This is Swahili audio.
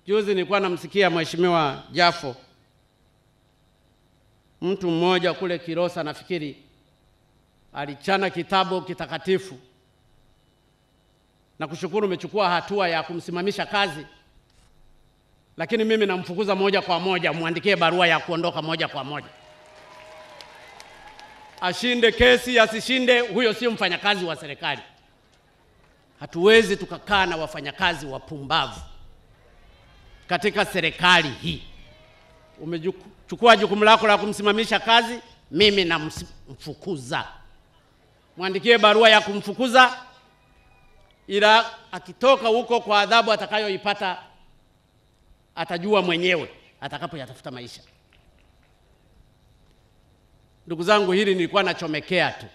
Juzi nilikuwa namsikia Mheshimiwa Jafo, mtu mmoja kule Kilosa nafikiri alichana kitabu kitakatifu, na kushukuru umechukua hatua ya kumsimamisha kazi, lakini mimi namfukuza moja kwa moja, muandikie barua ya kuondoka moja kwa moja. Ashinde kesi asishinde, huyo sio mfanyakazi wa serikali. Hatuwezi tukakaa na wafanyakazi wapumbavu katika serikali hii. Umechukua jukumu lako la kumsimamisha kazi, mimi namfukuza. Muandikie barua ya kumfukuza, ila akitoka huko kwa adhabu atakayoipata atajua mwenyewe atakapoyatafuta maisha. Ndugu zangu, hili nilikuwa nachomekea tu.